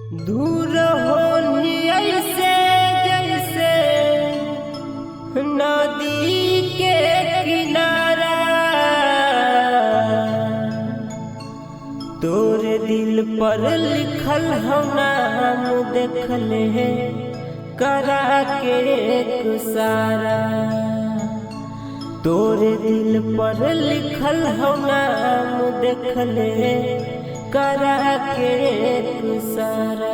दूर होनी ऐसे जैसे नदी के किनारा, तोरे दिल पर लिखल हो नाम देखले करा के एक सारा। तोरे दिल पर लिखल हो नाम देखले करा के एक सारा।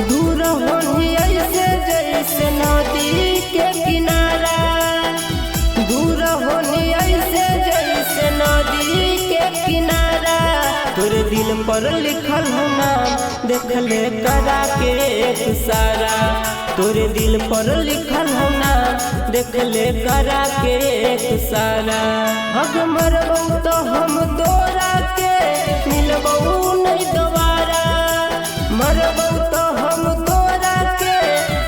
दूर होनी ऐसे जैसे नदी के किनारा, दूर होनी ऐसे जैसे नदी के किनारा। तोरे दिल पर लिखल हो नाम देखले करा के एक सारा। तोरे दिल पर लिखल हो नाम देखले करा के एक सारा। अगर मरबू तो हम तोरा के मिलबू नहीं दोबारा, मरबू तो हम तोरा के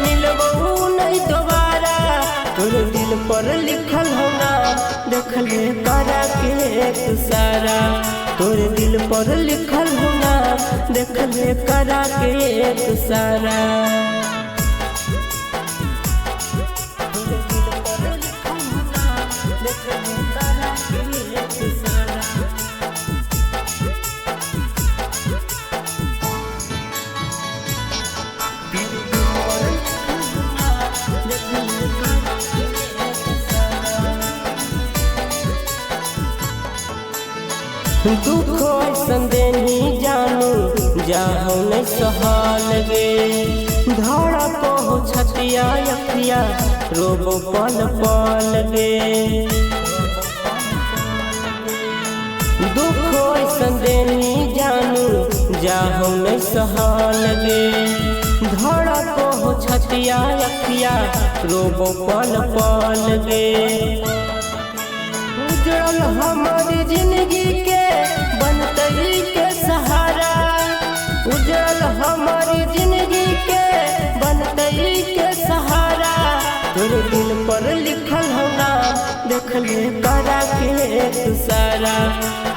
मिलबू नहीं दोबारा। तोरे दिल पर लिखल हो नाम देखले करा के एक सारा। तोरे दिल पर लिखल हो नाम देखले करा के एक सारा। तोरे दिल पर लिखल हो नाम देखले करा के एक सारा। दुख ऐसन देनी जानू जाहो नहीं सहल गे। धड़ा को छतिया अखिया रोबो पल पल गे। दुख ऐसन देनी जानू जाहो नहीं सहल गे। धड़ा को छतिया अखिया रोबो पल पल गे। उजड़ल हमारी जिंदगी के बनतई के सहारा, उजड़ल हमारी जिंदगी के बनतई के सहारा। तोरे दिल पर लिखल हो नाम देखले करा के एक सारा।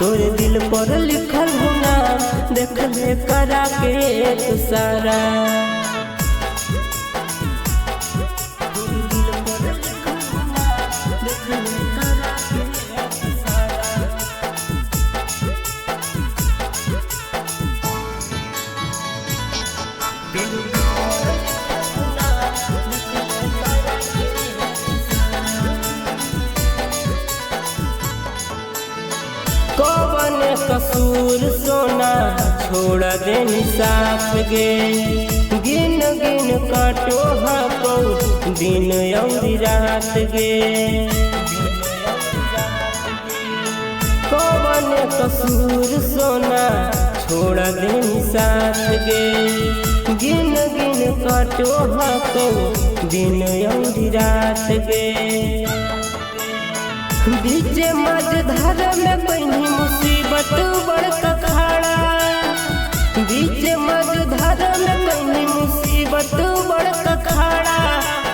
तोरे दिल पर लिखल हो नाम देखले करा के एक सारा। कौन कसूर सोना छोड़ देनी साथ गे। गिन गिन काटो हाको दिन औरी रात गे। कौन कसूर सोना छोड़ देनी साथ गे। गिन गिन काटो हाको दिन औरी रात गे। बीच मझधार में बनी मुसीबत बड़का खड़ा, बीच मझधार में बनी मुसीबत बड़का खड़ा।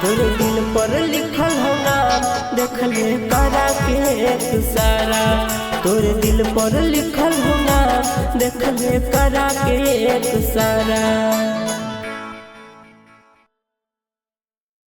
तोरे दिल पर लिखल हो नाम देखले करा के एक सारा। तोरे दिल पर लिखल हो नाम देखले करा के एक सारा।